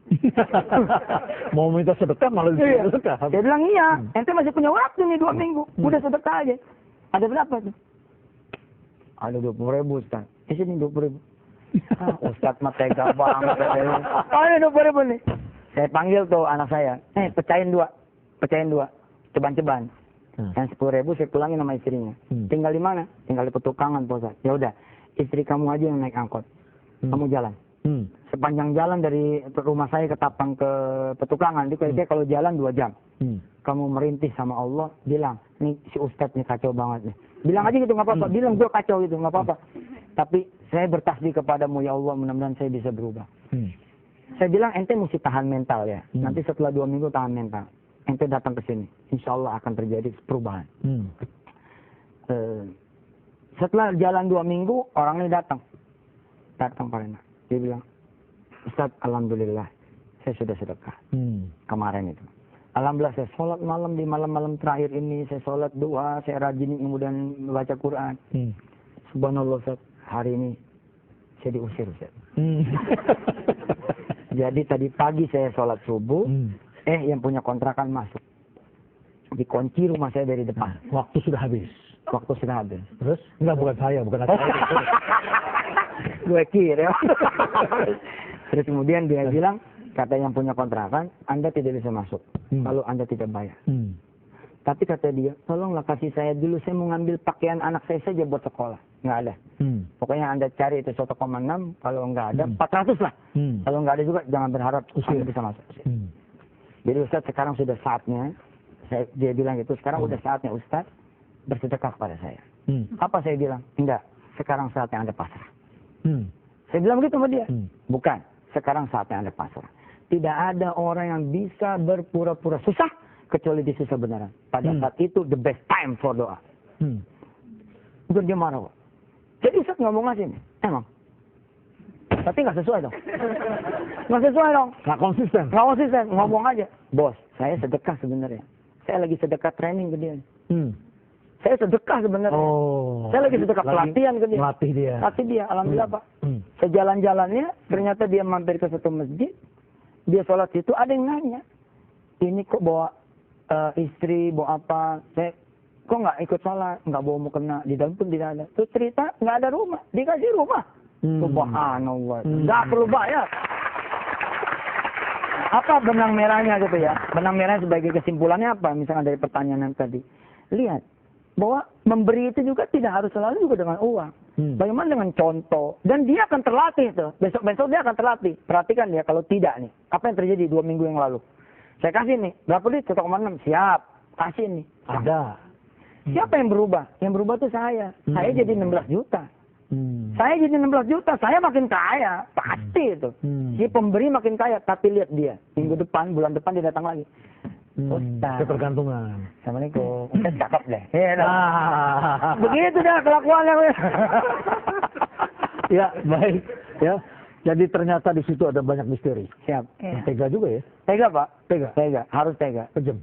Mau minta sedekah malah disuruh sedekah. Dia bilang iya, ente masih punya waktu nih 2 minggu. Udah sedekah aja. Ada berapa tuh? Ada 20.000 Ustaz. Sini 20.000. Ustaz mah tega banget. Ayo 20.000 nih. Saya panggil tuh anak saya. Pecahin 2. Ceban-ceban. Yang 10.000 saya pulangin sama istrinya. Tinggal di mana? Tinggal di Petukangan Pak Ustaz. Ya udah, istri kamu aja yang naik angkot. Kamu jalan. Sepanjang jalan dari rumah saya ke Tapang ke Petukangan, itu kayaknya kalau jalan 2 jam. Kamu merintih sama Allah, bilang, nih si Ustadz nih kacau banget nih. Bilang aja gitu nggak apa-apa, bilang gue kacau gitu nggak apa-apa. Tapi saya bertasbih kepadamu ya Allah, mudah-mudahan saya bisa berubah. Saya bilang ente mesti tahan mental ya. Nanti setelah 2 minggu tahan mental. Ente datang ke sini, insya Allah akan terjadi perubahan. Setelah jalan 2 minggu, orangnya datang Pak Renal. Dia bilang, Ustaz, alhamdulillah, saya sudah sedekah. Kemarin itu. Alhamdulillah, saya sholat malam di malam-malam terakhir ini. Saya sholat doa, saya rajin kemudian membaca Quran. Subhanallah, Ustaz, hari ini saya diusir, Ustaz. Jadi tadi pagi saya sholat subuh, yang punya kontrakan masuk. Dikunci rumah saya dari depan. Waktu sudah habis. Terus? Enggak, bukan saya. Gue kira. Terus kemudian dia bilang, kata yang punya kontrakan, Anda tidak bisa masuk kalau Anda tidak bayar. Tapi kata dia, tolonglah kasih saya dulu, saya mau ngambil pakaian anak saya saja buat sekolah. Nggak ada. Pokoknya Anda cari itu 1,6, kalau nggak ada 400 lah. Kalau nggak ada juga jangan berharap Anda bisa masuk. Jadi Ustaz, sekarang sudah saatnya, dia bilang gitu, sekarang udah saatnya Ustaz bersedekah kepada saya. Apa saya bilang? Enggak, sekarang saatnya Anda pasrah. Saya bilang begitu sama dia. Bukan, sekarang saatnya Anda pasrah. Tidak ada orang yang bisa berpura-pura susah kecuali di susah beneran. Pada saat itu the best time for doa. Bukan dia marah. Jadi Ustaz nggak mau ngasih nih. Emang. Tapi nggak sesuai dong. Nggak konsisten. Ngomong aja. Bos, saya sedekah sebenarnya. Saya lagi sedekah training ke dia. Saya sedekah sebenarnya. Saya lagi sedekah pelatihan ke dia. Melatih dia. Latih dia, alhamdulillah Pak. Sejalan-jalannya, ternyata dia mampir ke satu masjid. Dia sholat situ, ada yang nanya. Ini kok bawa istri, bawa apa? Saya kok nggak ikut sholat, nggak bawa mukena, di dalam pun tidak ada. Terus cerita nggak ada rumah, dikasih rumah. Subhanallah, nggak perlu bayar. Apa benang merahnya gitu ya? Benang merahnya sebagai kesimpulannya apa? Misalnya dari pertanyaan yang tadi, lihat bahwa memberi itu juga tidak harus selalu juga dengan uang. Bagaimana dengan contoh? Dan dia akan terlatih tuh. Besok-besok dia akan terlatih. Perhatikan dia kalau tidak nih, apa yang terjadi 2 minggu yang lalu? Saya kasih nih, berapa duit? 1,6. Siap, kasih nih. Ada. Siapa yang berubah? Yang berubah tuh saya. Saya jadi 16 juta. Saya jadi 16 juta, saya makin kaya. Pasti itu. Si pemberi makin kaya. Tapi lihat dia. Minggu depan, bulan depan dia datang lagi. Ustaz. Ketergantungan. Assalamualaikum. Ustaz cakep deh. Begitu dah kelakuannya. Ya, baik. Ya. Jadi ternyata di situ ada banyak misteri. Siap. Tega juga ya? Tega Pak. Tega. Tega. Harus tega. Kejam.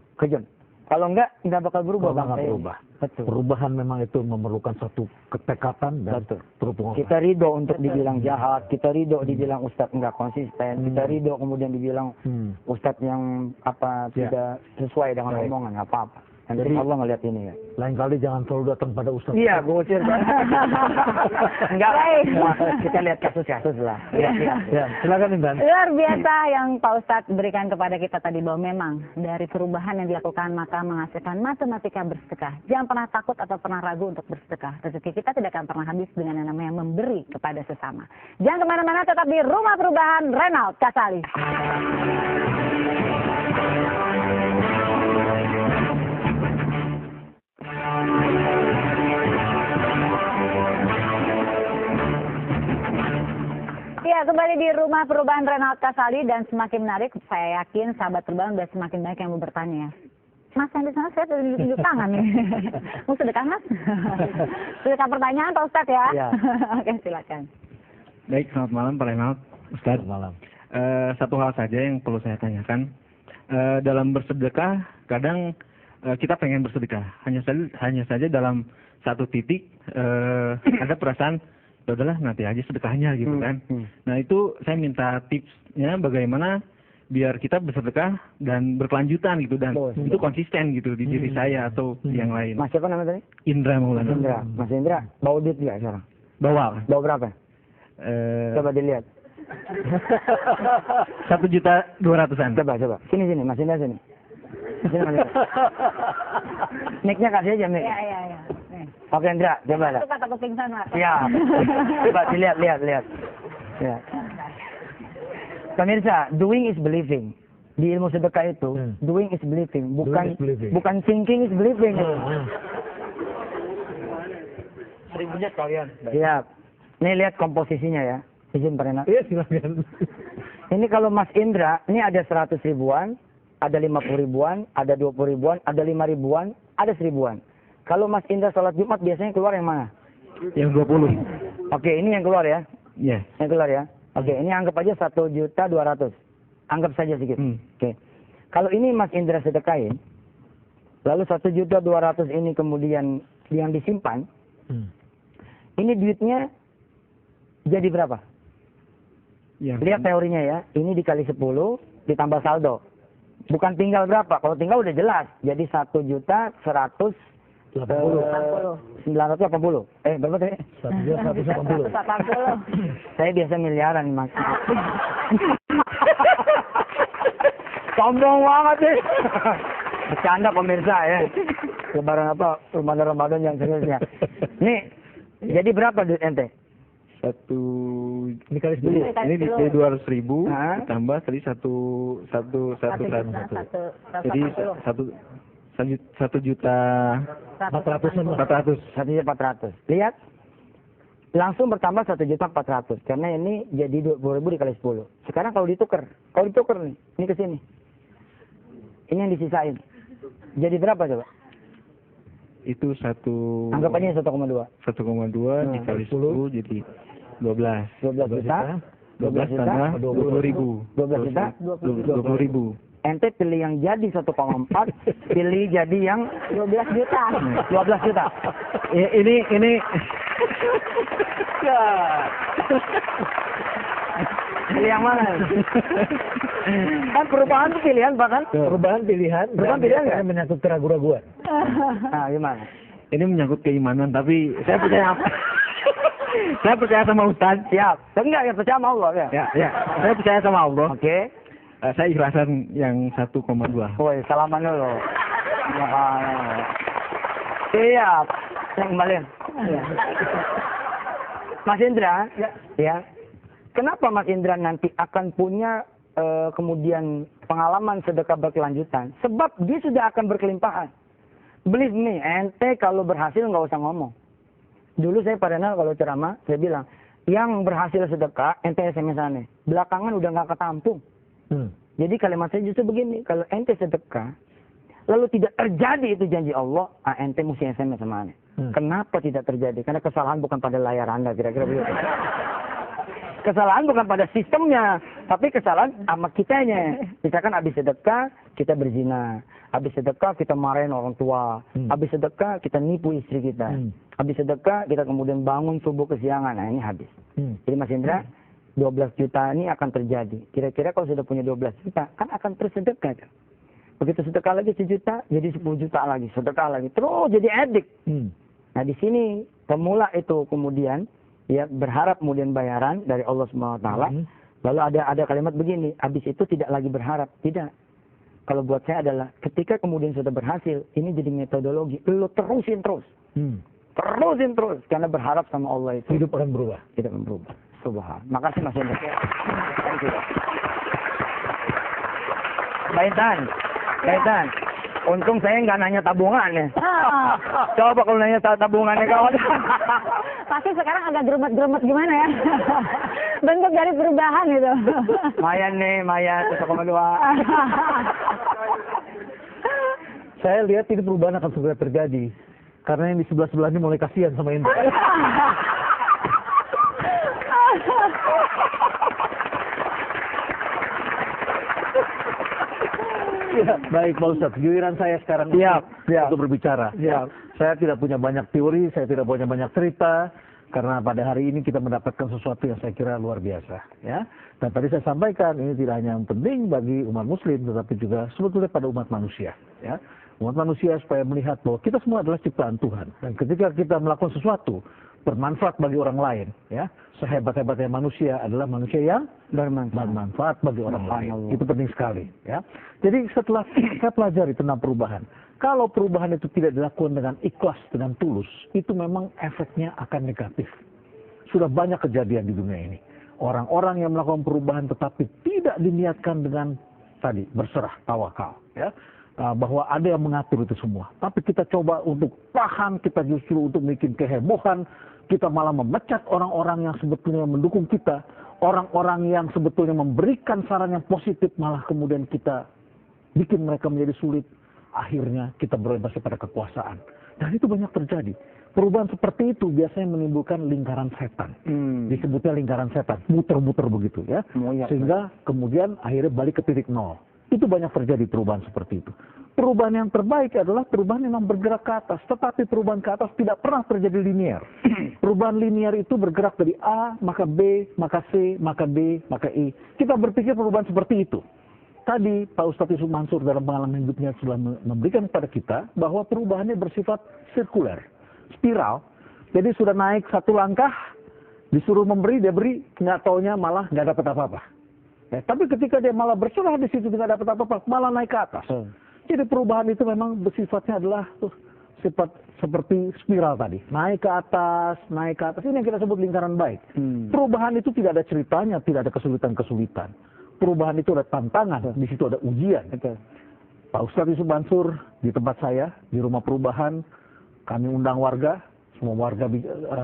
Kalau enggak bakal berubah Bang. Nggak berubah. Betul. Perubahan memang itu mememerlukan satu ketekatan dan terus. Kita ridho untuk dibilang jahat, kita ridho dibilang ustadz enggak konsisten, kita ridho kemudian dibilang ustadz yang tidak sesuai dengan omongan, nggak apa-apa. Jadi Allah ngelihat ini ya. Lain kali jangan selalu datang pada ustadz. Iya, gue usir. Enggak, kita lihat kasus-kasus lah. Ya, silakan Intan. Luar biasa yang Pak Ustadz berikan kepada kita tadi, bahwa memang dari perubahan yang dilakukan maka menghasilkan matematika bersedekah. Jangan pernah takut atau pernah ragu untuk bersedekah. Rezeki kita tidak akan pernah habis dengan yang namanya memberi kepada sesama. Jangan kemana-mana, tetap di Rumah Perubahan Renaud Kasali. Ya, kembali di Rumah Perubahan Renaud Kasali, dan semakin menarik, saya yakin sahabat perubahan sudah semakin banyak yang mau bertanya. Mas, yang di sana saya tunjuk tangan nih. Mau sedekah, Mas? Sedekah pertanyaan Pak Ustadz ya? Ya. Oke, silakan. Baik, selamat malam Pak Renaud. Ustadz. Selamat malam. Satu hal saja yang perlu saya tanyakan. Dalam bersedekah, kadang kita pengen bersedekah. Hanya saja dalam satu titik ada perasaan, ya udahlah nanti aja sedekahnya gitu kan. Nah itu saya minta tipsnya bagaimana biar kita bersedekah dan berkelanjutan gitu, dan itu konsisten gitu di diri saya atau yang lain. Mas siapa namanya tadi? Indra Maulana. Indra. Mas Indra, bawa duit nggak sekarang? Bawa. Bawa berapa? Coba dilihat. 1.200.000-an. Coba. Sini, Mas Indra sini. Sini Mas Indra. Mic-nya kasih aja mic. Iya. Oke Indra, coba lah. Itu kata pingsan, Pak. Iya. Coba dilihat. Ya. Pemirsa, doing is believing. Di ilmu sedekah itu, doing is believing, bukan thinking is believing. Sering punya kalian. Iya. Nih lihat komposisinya ya. Izin Pak Renat. Iya, silakan. Ini kalau Mas Indra, ini ada 100 ribuan, ada 50 ribuan, ada 20 ribuan, ada 5 ribuan, ada 1000-an. Kalau Mas Indra sholat Jumat biasanya keluar yang mana? Yang 20. Oke, ini yang keluar ya? Iya. Yang keluar ya? Oke, ini anggap aja 1.200.000. Anggap saja sedikit. Oke. Kalau ini Mas Indra sedekahin, lalu 1.200.000 ini kemudian yang disimpan, ini duitnya jadi berapa? Lihat teorinya ya, ini dikali 10 ditambah saldo. Bukan tinggal berapa, kalau tinggal udah jelas. Jadi 1.180.980. Berapa tadi? 1.180. Saya biasa miliaran, Mas. Sombong banget sih. Bercanda pemirsa ya. Lebaran apa? Ramadan yang seriusnya. Nih, jadi berapa duit ente? Dikali 10. Ini di 200.000 tambah tadi satu. Jadi 1.400.000. Lihat. Langsung bertambah 1.400.000. Karena ini jadi 20.000 dikali 10. Sekarang kalau ditukar nih, ini ke sini. Ini yang disisain. Jadi berapa coba? Itu anggap aja 1,2. 1,2 dikali 10 jadi 12 juta. 12 tambah 20.000. 12 juta. 20.000. ente pilih yang jadi 1,4, pilih jadi yang 12 juta. 12 juta. Ini Ya. Pilih yang mana? Kan perubahan itu pilihan, Pak kan? Perubahan pilihan. Perubahan pilihan nggak? Menyangkut keraguan-raguan. Nah, gimana? ini menyangkut keimanan, tapi saya percaya saya percaya sama Ustadz. Siap. Enggak, ya percaya sama Allah ya. Ya, saya percaya sama Allah. Oke. Saya ikhlasan yang 1,2. Woi, salaman dulu. Siap. Saya kembaliin. Ya. Mas Indra, ya. Kenapa Mas Indra nanti akan punya kemudian pengalaman sedekah berkelanjutan? Sebab dia sudah akan berkelimpahan. Believe me, ente kalau berhasil nggak usah ngomong. Dulu saya pada kalau ceramah, saya bilang, yang berhasil sedekah, ente SMS-annya. Belakangan udah nggak ketampung. Jadi kalimat saya justru begini, kalau ente sedekah, lalu tidak terjadi itu janji Allah, ente mesti SMS sama aneh. Kenapa tidak terjadi? Karena kesalahan bukan pada layar Anda, kira-kira begitu. Kesalahan bukan pada sistemnya, tapi kesalahan sama kitanya. Misalkan habis sedekah, kita berzina. Habis sedekah, kita marahin orang tua. Habis sedekah, kita nipu istri kita. Habis sedekah, kita kemudian bangun subuh kesiangan. Nah, ini habis. Jadi Mas Indra, 12 juta ini akan terjadi. Kira-kira kalau sudah punya 12 juta, kan akan tersedekah. Begitu sedekah lagi 1 juta, jadi 10 juta lagi. Sedekah lagi. Terus jadi edik. Nah, di sini pemula itu kemudian ya berharap kemudian bayaran dari Allah Subhanahu wa taala. Lalu ada kalimat begini, habis itu tidak lagi berharap. Tidak. Kalau buat saya adalah ketika kemudian sudah berhasil, ini jadi metodologi. Lo terusin terus. Terusin terus karena berharap sama Allah itu Hidup akan berubah. tidak berubah. Subhan. Makasih Mas Hendra. Thank you. Kaitan. Untung saya nggak nanya tabungan ya. Coba kalau nanya tabungannya kawan. Pasti sekarang agak gerumet-gerumet gimana ya? Bentuk dari perubahan gitu. Mayan 1,2. Saya lihat ini perubahan akan segera terjadi. Karena yang di sebelah-sebelah ini mulai kasihan sama Indra. Ya, baik Pak Ustadz, giliran saya sekarang untuk berbicara. Saya tidak punya banyak teori, saya tidak punya banyak cerita, karena pada hari ini kita mendapatkan sesuatu yang saya kira luar biasa. Ya. Dan tadi saya sampaikan, ini tidak hanya penting bagi umat muslim, tetapi juga sebetulnya pada umat manusia. Ya. Umat manusia supaya melihat bahwa kita semua adalah ciptaan Tuhan. Dan ketika kita melakukan sesuatu, bermanfaat bagi orang lain, ya, sehebat-hebatnya manusia adalah manusia yang bermanfaat bagi orang lain. Itu penting sekali, ya. Jadi setelah saya pelajari tentang perubahan, kalau perubahan itu tidak dilakukan dengan ikhlas, dengan tulus, itu memang efeknya akan negatif. Sudah banyak kejadian di dunia ini. Orang-orang yang melakukan perubahan tetapi tidak diniatkan dengan tadi berserah, tawakal, ya. Bahwa ada yang mengatur itu semua. Tapi kita coba untuk paham, kita justru untuk bikin kehebohan, kita malah memecat orang-orang yang sebetulnya mendukung kita, orang-orang yang sebetulnya memberikan saran yang positif, malah kemudian kita bikin mereka menjadi sulit. Akhirnya kita berorientasi pada kekuasaan. Dan itu banyak terjadi. Perubahan seperti itu biasanya menimbulkan lingkaran setan. Disebutnya lingkaran setan, muter-muter begitu ya. Sehingga kemudian akhirnya balik ke titik nol. Itu banyak terjadi perubahan seperti itu. Perubahan yang terbaik adalah perubahan yang bergerak ke atas. Tetapi perubahan ke atas tidak pernah terjadi linear. Perubahan linear itu bergerak dari A, maka B, maka C, maka D, maka E. Kita berpikir perubahan seperti itu. Tadi Pak Ustadz Yusuf Mansur dalam pengalaman hidupnya sudah memberikan kepada kita bahwa perubahannya bersifat sirkuler, spiral. Jadi sudah naik satu langkah, disuruh memberi, dia beri, nggak taunya malah nggak dapat apa-apa. Ya, tapi ketika dia malah berserah di situ tidak dapat apa-apa, malah naik ke atas. Jadi perubahan itu memang bersifatnya adalah sifat seperti spiral tadi, naik ke atas, naik ke atas. Ini yang kita sebut lingkaran baik. Perubahan itu tidak ada ceritanya, tidak ada kesulitan-kesulitan. Perubahan itu ada tantangan, di situ ada ujian. Pak Ustadz Yusuf Mansur di tempat saya di rumah perubahan, kami undang warga, semua warga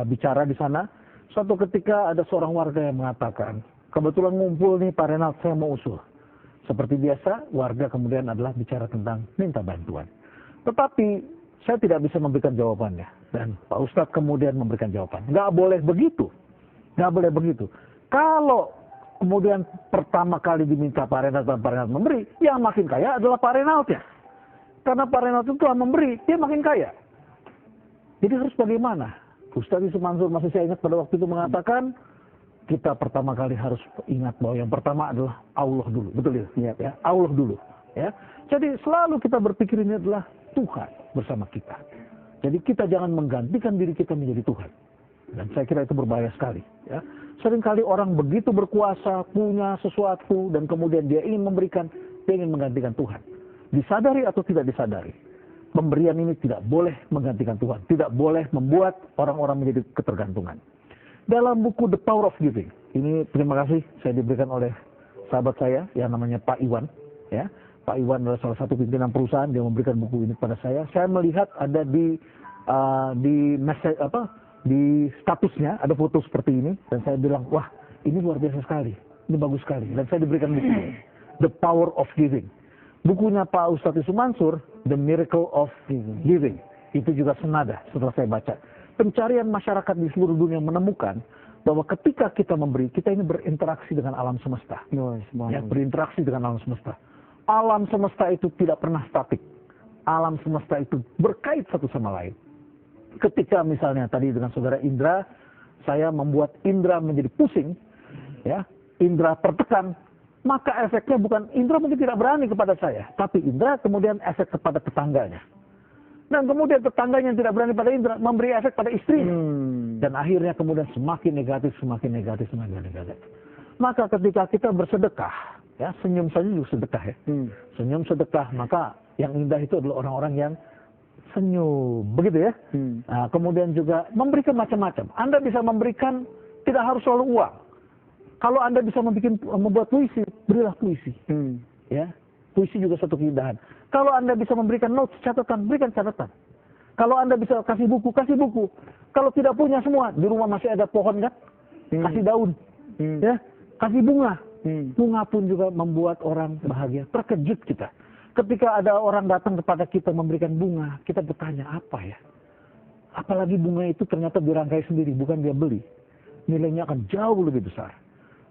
bicara di sana. Suatu ketika ada seorang warga yang mengatakan, kebetulan ngumpul nih Pak Renald, saya mau usul. Seperti biasa, warga kemudian adalah bicara tentang minta bantuan. Tetapi saya tidak bisa memberikan jawabannya. Dan Pak Ustadz kemudian memberikan jawaban. Nggak boleh begitu. Nggak boleh begitu. Kalau kemudian pertama kali diminta Pak Renald dan Pak Renald memberi, yang makin kaya adalah Pak Renald ya. Karena Pak Renald itu telah memberi, dia makin kaya. Jadi harus bagaimana? Ustaz Yusuf Mansur masih saya ingat pada waktu itu mengatakan, kita pertama kali harus ingat bahwa yang pertama adalah Allah dulu, betul ya? Ya, Allah dulu. Ya, jadi selalu kita berpikir ini adalah Tuhan bersama kita. Jadi kita jangan menggantikan diri kita menjadi Tuhan. Dan saya kira itu berbahaya sekali. Ya. Seringkali orang begitu berkuasa, punya sesuatu, dan kemudian dia ingin memberikan, dia ingin menggantikan Tuhan. Disadari atau tidak disadari, pemberian ini tidak boleh menggantikan Tuhan. Tidak boleh membuat orang-orang menjadi ketergantungan. Dalam buku The Power of Giving, ini terima kasih saya diberikan oleh sahabat saya yang namanya Pak Iwan. Ya. Pak Iwan adalah salah satu pimpinan perusahaan, dia memberikan buku ini kepada saya. Saya melihat ada di di statusnya ada foto seperti ini, dan saya bilang, wah ini luar biasa sekali, ini bagus sekali, dan saya diberikan buku The Power of Giving. Bukunya Pak Ustadz Yusuf Mansur, The Miracle of Giving, itu juga senada setelah saya baca. Pencarian masyarakat di seluruh dunia menemukan bahwa ketika kita memberi, kita ini berinteraksi dengan alam semesta. Ya, berinteraksi dengan alam semesta. Alam semesta itu tidak pernah statik. Alam semesta itu berkait satu sama lain. Ketika misalnya tadi dengan saudara Indra, saya membuat Indra menjadi pusing, ya, Indra tertekan, maka efeknya bukan Indra mungkin tidak berani kepada saya, tapi Indra kemudian efek kepada tetangganya. Dan kemudian tetangganya yang tidak berani pada Indra memberi efek pada istrinya. Dan akhirnya kemudian semakin negatif, semakin negatif, semakin negatif. Maka ketika kita bersedekah, ya, senyum saja juga sedekah ya. Senyum sedekah, maka yang indah itu adalah orang-orang yang senyum, begitu ya. Nah, kemudian juga memberikan macam-macam. Anda bisa memberikan, tidak harus selalu uang. Kalau Anda bisa membuat puisi, berilah puisi. Ya, puisi juga satu keindahan. Kalau Anda bisa memberikan notes, catatan, berikan catatan. Kalau Anda bisa kasih buku, kasih buku. Kalau tidak punya semua, di rumah masih ada pohon kan, kasih daun, ya, kasih bunga. Bunga pun juga membuat orang bahagia. Terkejut kita. Ketika ada orang datang kepada kita memberikan bunga, kita bertanya, apa ya? Apalagi bunga itu ternyata dirangkai sendiri, bukan dia beli. Nilainya akan jauh lebih besar.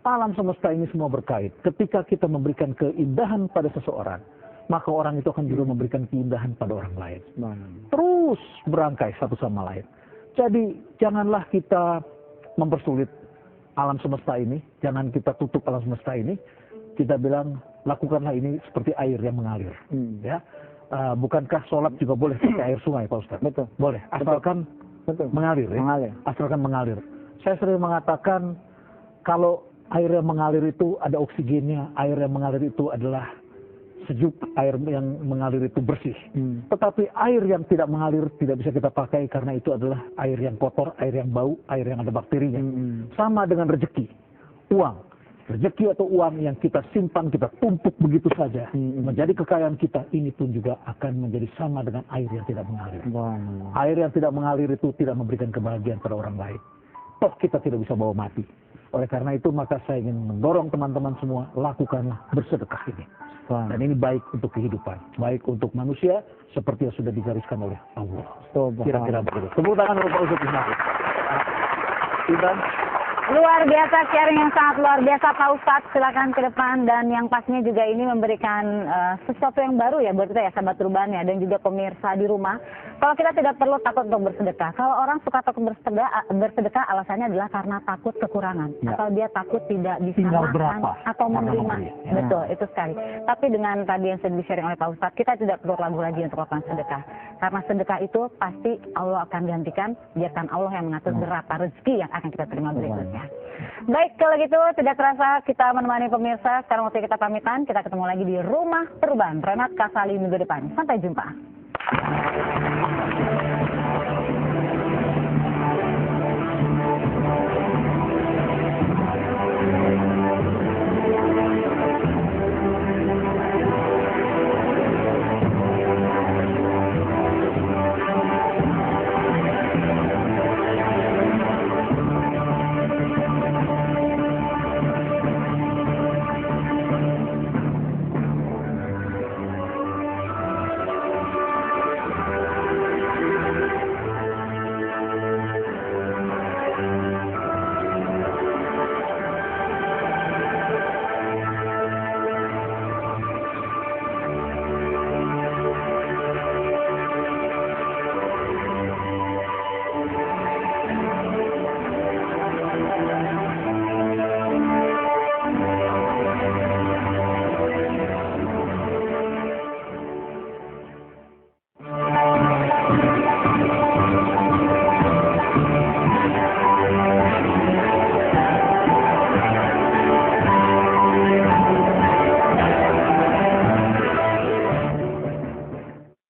Alam semesta ini semua berkait. Ketika kita memberikan keindahan pada seseorang, maka orang itu akan juga memberikan keindahan pada orang lain. Terus berangkai satu sama lain. Jadi janganlah kita mempersulit alam semesta ini. Jangan kita tutup alam semesta ini. Kita bilang, lakukanlah ini seperti air yang mengalir. Ya, bukankah sholat juga boleh seperti air sungai, Pak Ustaz? Betul. Boleh, asalkan mengalir. Ya? Asalkan mengalir. Saya sering mengatakan, kalau air yang mengalir itu ada oksigennya, air yang mengalir itu adalah sejuk, air yang mengalir itu bersih. Tetapi air yang tidak mengalir tidak bisa kita pakai karena itu adalah air yang kotor, air yang bau, air yang ada bakterinya. Sama dengan rezeki, uang. Rezeki atau uang yang kita simpan, kita tumpuk begitu saja, menjadi kekayaan kita, ini pun juga akan menjadi sama dengan air yang tidak mengalir. Air yang tidak mengalir itu tidak memberikan kebahagiaan pada orang lain. Toh kita tidak bisa bawa mati. Oleh karena itu maka saya ingin mendorong teman-teman semua, lakukanlah bersedekah ini. Dan ini baik untuk kehidupan, baik untuk manusia, seperti yang sudah digariskan oleh Allah. Kira-kira begitu. Tepuk tangan untuk Pak Ustadz Ismail. Iban. Luar biasa, sharing yang sangat luar biasa Pak Ustadz, silakan ke depan. Dan yang pastinya juga ini memberikan sesuatu yang baru ya buat kita ya, sahabat Ruban ya, dan juga pemirsa di rumah. Kalau kita tidak perlu takut untuk bersedekah. Kalau orang suka takut bersedekah alasannya adalah karena takut kekurangan, atau dia takut tidak bisa makan atau menerima. Betul, itu sekali. Tapi dengan tadi yang sudah di-sharing oleh Pak Ustadz, kita tidak perlu ragu lagi untuk melakukan sedekah. Karena sedekah itu pasti Allah akan gantikan, biarkan Allah yang mengatur berapa rezeki yang akan kita terima berikutnya. Baik, kalau gitu tidak terasa kita menemani pemirsa. Sekarang waktu kita pamitan, kita ketemu lagi di Rumah Perubahan Renat Kasali minggu depan. Sampai jumpa.